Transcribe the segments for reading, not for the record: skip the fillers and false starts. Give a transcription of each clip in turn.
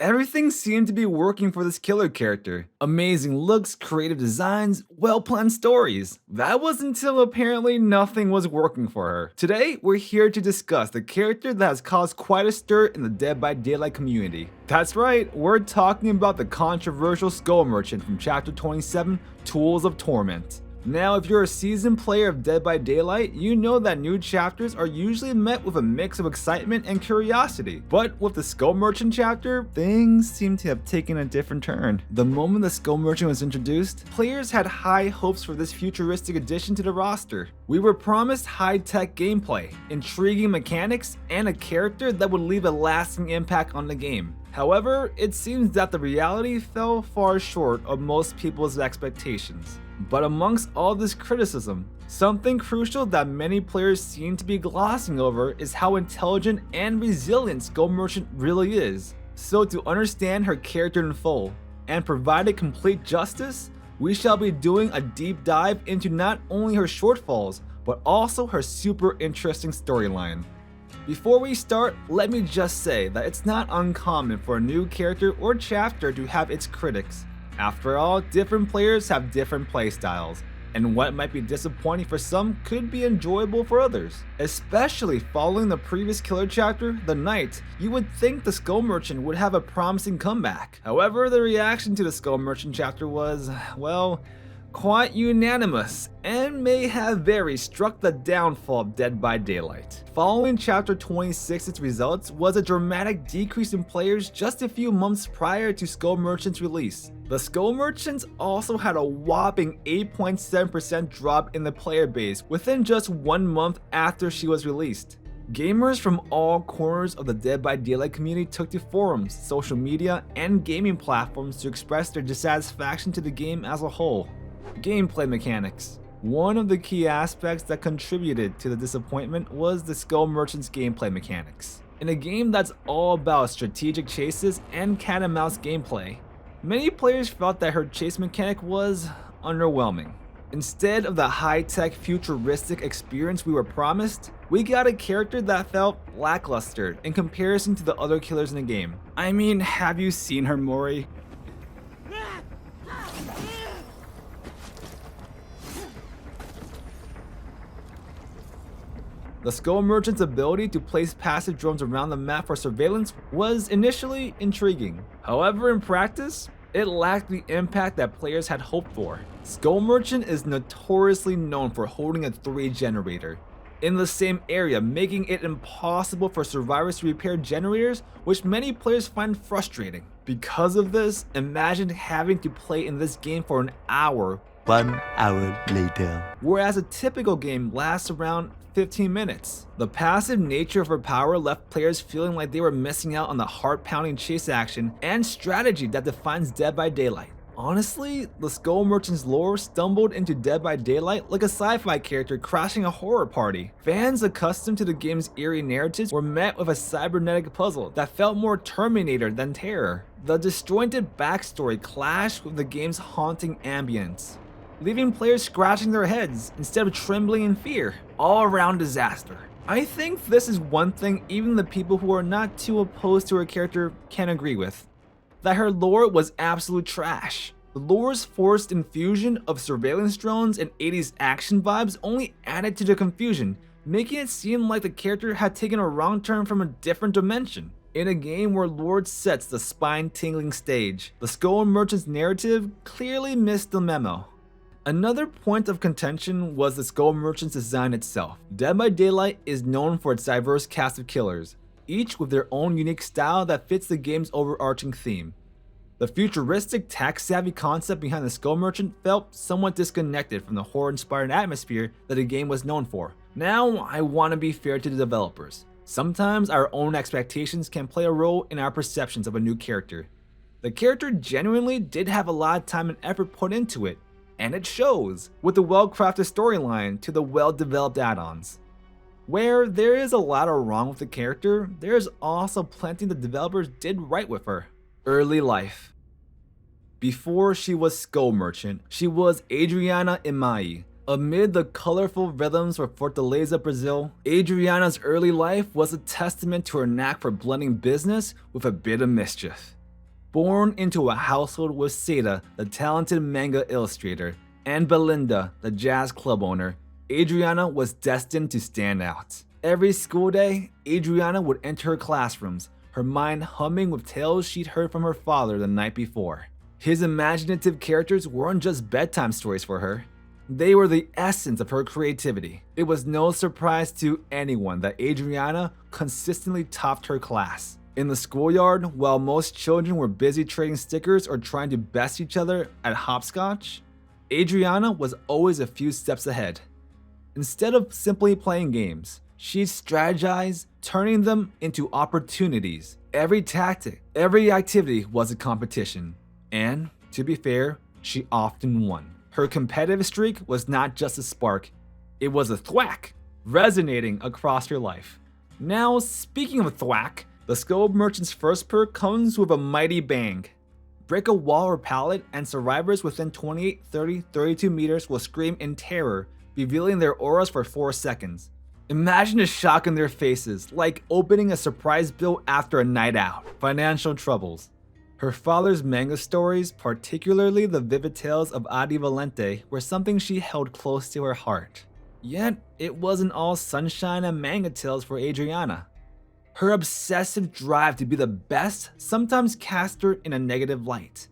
Everything seemed to be working for this killer character. Amazing looks, creative designs, well-planned stories. That was until apparently nothing was working for her. Today, we're here to discuss the character that has caused quite a stir in the Dead by Daylight community. That's right, we're talking about the controversial Skull Merchant from Chapter 27, Tools of Torment. Now, if you're a seasoned player of Dead by Daylight, you know that new chapters are usually met with a mix of excitement and curiosity. But with the Skull Merchant chapter, things seem to have taken a different turn. The moment the Skull Merchant was introduced, players had high hopes for this futuristic addition to the roster. We were promised high-tech gameplay, intriguing mechanics, and a character that would leave a lasting impact on the game. However, it seems that the reality fell far short of most people's expectations. But amongst all this criticism, something crucial that many players seem to be glossing over is how intelligent and resilient Skull Merchant really is. So to understand her character in full, and provide it complete justice, we shall be doing a deep dive into not only her shortfalls, but also her super interesting storyline. Before we start, let me just say that it's not uncommon for a new character or chapter to have its critics. After all, different players have different playstyles, and what might be disappointing for some could be enjoyable for others. Especially following the previous killer chapter, The Knight, you would think the Skull Merchant would have a promising comeback. However, the reaction to the Skull Merchant chapter was, well, quite unanimous, and may have very struck the downfall of Dead by Daylight. Following Chapter 26's results was a dramatic decrease in players just a few months prior to Skull Merchant's release. The Skull Merchants also had a whopping 8.7% drop in the player base within just 1 month after she was released. Gamers from all corners of the Dead by Daylight community took to forums, social media, and gaming platforms to express their dissatisfaction to the game as a whole. Gameplay mechanics. One of the key aspects that contributed to the disappointment was the Skull Merchant's gameplay mechanics. In a game that's all about strategic chases and cat and mouse gameplay, many players felt that her chase mechanic was underwhelming. Instead of the high-tech futuristic experience we were promised, we got a character that felt lackluster in comparison to the other killers in the game. I mean, have you seen her, Mori? The Skull Merchant's ability to place passive drones around the map for surveillance was initially intriguing. However, in practice, it lacked the impact that players had hoped for. Skull Merchant is notoriously known for holding a 3 generator in the same area, making it impossible for survivors to repair generators, which many players find frustrating. Because of this, imagine having to play in this game for an hour. 1 hour later. Whereas a typical game lasts around 15 minutes. The passive nature of her power left players feeling like they were missing out on the heart-pounding chase action and strategy that defines Dead by Daylight. Honestly, the Skull Merchant's lore stumbled into Dead by Daylight like a sci-fi character crashing a horror party. Fans accustomed to the game's eerie narratives were met with a cybernetic puzzle that felt more Terminator than terror. The disjointed backstory clashed with the game's haunting ambience, leaving players scratching their heads instead of trembling in fear. All around disaster. I think this is one thing even the people who are not too opposed to her character can agree with. That her lore was absolute trash. The lore's forced infusion of surveillance drones and 80s action vibes only added to the confusion, making it seem like the character had taken a wrong turn from a different dimension. In a game where lore sets the spine-tingling stage, the Skull Merchant's narrative clearly missed the memo. Another point of contention was the Skull Merchant's design itself. Dead by Daylight is known for its diverse cast of killers, each with their own unique style that fits the game's overarching theme. The futuristic, tech-savvy concept behind the Skull Merchant felt somewhat disconnected from the horror-inspired atmosphere that the game was known for. Now, I want to be fair to the developers. Sometimes our own expectations can play a role in our perceptions of a new character. The character genuinely did have a lot of time and effort put into it, and it shows, with the well-crafted storyline to the well-developed add-ons. Where there is a lot wrong with the character, there is also plenty the developers did right with her. Early life. Before she was Skull Merchant, she was Adriana Imai. Amid the colorful rhythms of Fortaleza, Brazil, Adriana's early life was a testament to her knack for blending business with a bit of mischief. Born into a household with Seda, the talented manga illustrator, and Belinda, the jazz club owner, Adriana was destined to stand out. Every school day, Adriana would enter her classrooms, her mind humming with tales she'd heard from her father the night before. His imaginative characters weren't just bedtime stories for her. They were the essence of her creativity. It was no surprise to anyone that Adriana consistently topped her class. In the schoolyard, while most children were busy trading stickers or trying to best each other at hopscotch, Adriana was always a few steps ahead. Instead of simply playing games, she'd strategize, turning them into opportunities. Every tactic, every activity was a competition. And, to be fair, she often won. Her competitive streak was not just a spark, it was a thwack, resonating across her life. Now, speaking of thwack, the Skull Merchant's first perk comes with a mighty bang. Break a wall or pallet, and survivors within 28, 30, 32 meters will scream in terror, revealing their auras for 4 seconds. Imagine the shock in their faces, like opening a surprise bill after a night out. Financial troubles. Her father's manga stories, particularly the vivid tales of Adi Valente, were something she held close to her heart. Yet, it wasn't all sunshine and manga tales for Adriana. Her obsessive drive to be the best sometimes cast her in a negative light.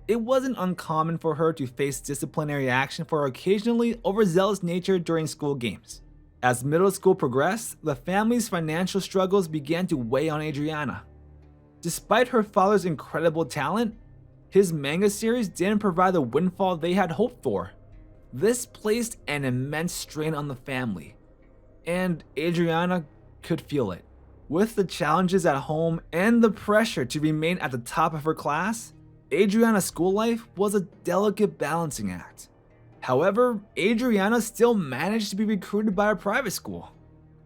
It wasn't uncommon for her to face disciplinary action for her occasionally overzealous nature during school games. As middle school progressed, the family's financial struggles began to weigh on Adriana. Despite her father's incredible talent, his manga series didn't provide the windfall they had hoped for. This placed an immense strain on the family, and Adriana could feel it. With the challenges at home and the pressure to remain at the top of her class, Adriana's school life was a delicate balancing act. However, Adriana still managed to be recruited by a private school.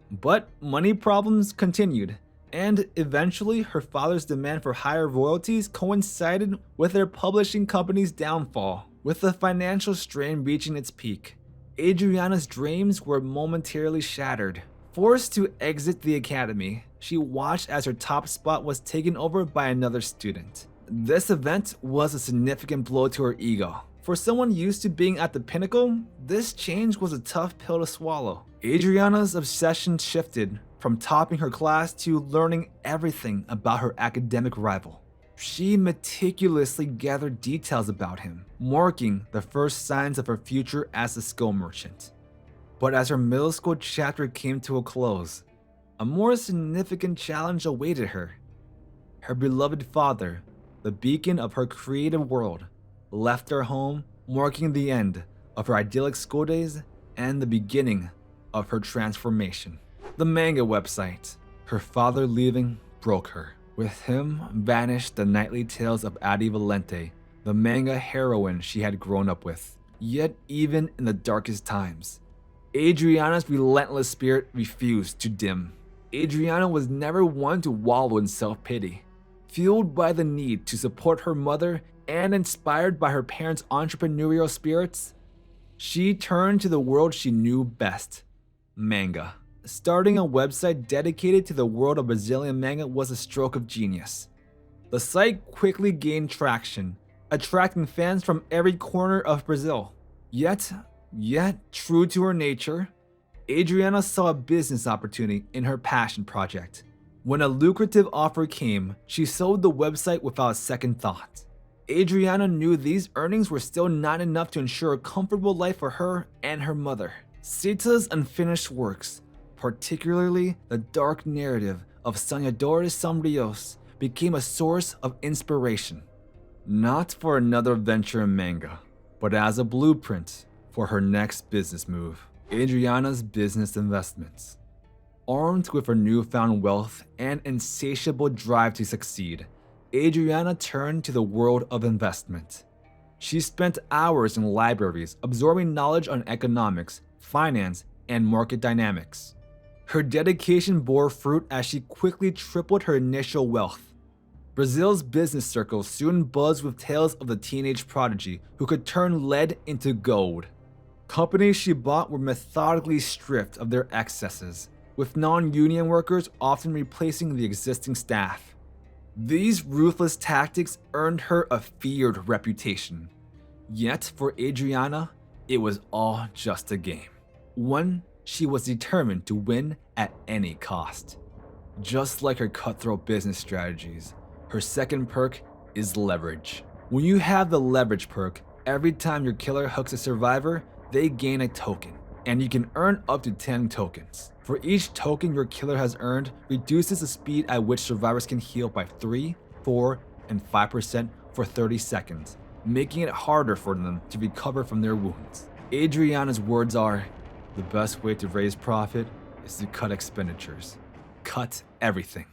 But money problems continued, and eventually her father's demand for higher royalties coincided with their publishing company's downfall. With the financial strain reaching its peak, Adriana's dreams were momentarily shattered. Forced to exit the academy, she watched as her top spot was taken over by another student. This event was a significant blow to her ego. For someone used to being at the pinnacle, this change was a tough pill to swallow. Adriana's obsession shifted from topping her class to learning everything about her academic rival. She meticulously gathered details about him, marking the first signs of her future as a skull merchant. But as her middle school chapter came to a close, a more significant challenge awaited her. Her beloved father, the beacon of her creative world, left her home, marking the end of her idyllic school days and the beginning of her transformation. The manga website. Her father leaving broke her. With him vanished the nightly tales of Adi Valente, the manga heroine she had grown up with. Yet even in the darkest times, Adriana's relentless spirit refused to dim. Adriana was never one to wallow in self-pity. Fueled by the need to support her mother and inspired by her parents' entrepreneurial spirits, she turned to the world she knew best, manga. Starting a website dedicated to the world of Brazilian manga was a stroke of genius. The site quickly gained traction, attracting fans from every corner of Brazil. Yet, true to her nature, Adriana saw a business opportunity in her passion project. When a lucrative offer came, she sold the website without a second thought. Adriana knew these earnings were still not enough to ensure a comfortable life for her and her mother. Sita's unfinished works, particularly the dark narrative of Sonhadores Sombrios, became a source of inspiration. Not for another venture in manga, but as a blueprint for her next business move, Adriana's business investments. Armed with her newfound wealth and insatiable drive to succeed, Adriana turned to the world of investment. She spent hours in libraries absorbing knowledge on economics, finance, and market dynamics. Her dedication bore fruit as she quickly tripled her initial wealth. Brazil's business circles soon buzzed with tales of the teenage prodigy who could turn lead into gold. Companies she bought were methodically stripped of their excesses, with non-union workers often replacing the existing staff. These ruthless tactics earned her a feared reputation. Yet for Adriana, it was all just a game. One she was determined to win at any cost. Just like her cutthroat business strategies, her second perk is leverage. When you have the leverage perk, every time your killer hooks a survivor, they gain a token, and you can earn up to 10 tokens. For each token your killer has earned, reduces the speed at which survivors can heal by 3, 4, and 5% for 30 seconds, making it harder for them to recover from their wounds. Adriana's words are, "The best way to raise profit is to cut expenditures. Cut everything."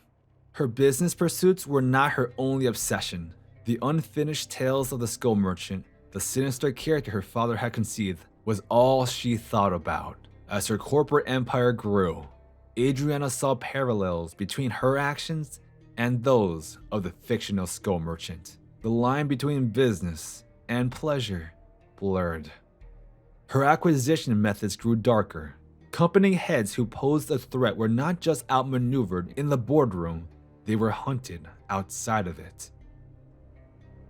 Her business pursuits were not her only obsession. The unfinished tales of the skull merchant, the sinister character her father had conceived, was all she thought about. As her corporate empire grew, Adriana saw parallels between her actions and those of the fictional skull merchant. The line between business and pleasure blurred. Her acquisition methods grew darker. Company heads who posed a threat were not just outmaneuvered in the boardroom, they were hunted outside of it.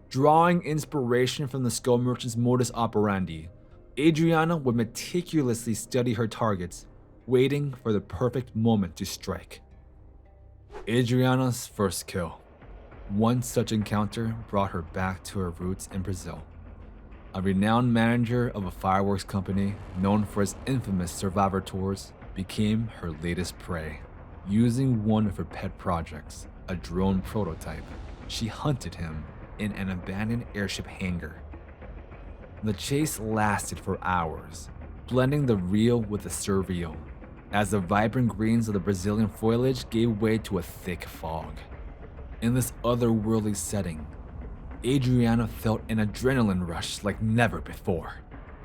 Drawing inspiration from the skull merchant's modus operandi, Adriana would meticulously study her targets, waiting for the perfect moment to strike. Adriana's first kill. One such encounter brought her back to her roots in Brazil. A renowned manager of a fireworks company known for its infamous survivor tours became her latest prey. Using one of her pet projects, a drone prototype, she hunted him in an abandoned airship hangar. The chase lasted for hours, blending the real with the surreal, as the vibrant greens of the Brazilian foliage gave way to a thick fog. In this otherworldly setting, Adriana felt an adrenaline rush like never before.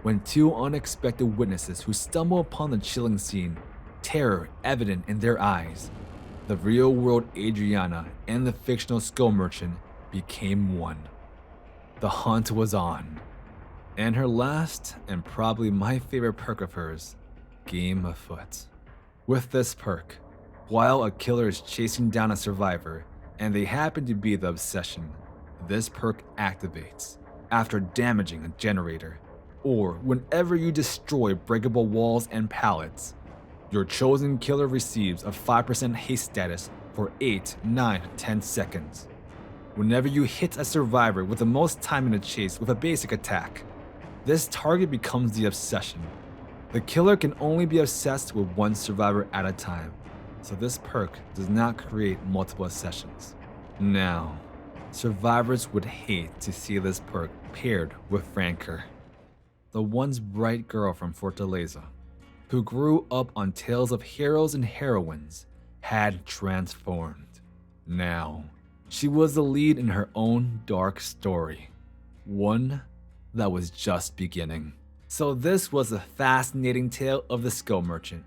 When two unexpected witnesses who stumble upon the chilling scene, terror evident in their eyes, the real-world Adriana and the fictional skull merchant became one. The hunt was on, and her last and probably my favorite perk of hers, game afoot. With this perk, while a killer is chasing down a survivor and they happen to be the obsession, this perk activates after damaging a generator, or whenever you destroy breakable walls and pallets. Your chosen killer receives a 5% haste status for 8, 9, 10 seconds. Whenever you hit a survivor with the most time in a chase with a basic attack, this target becomes the obsession. The killer can only be obsessed with one survivor at a time, so this perk does not create multiple obsessions. Now, survivors would hate to see this perk paired with Franker, the once bright girl from Fortaleza, who grew up on tales of heroes and heroines, had transformed. Now, she was the lead in her own dark story, one that was just beginning. So this was a fascinating tale of the skull merchant.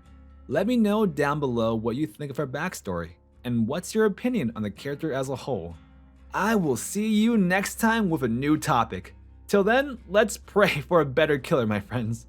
Let me know down below what you think of her backstory, and what's your opinion on the character as a whole. I will see you next time with a new topic. Till then, let's pray for a better killer, my friends.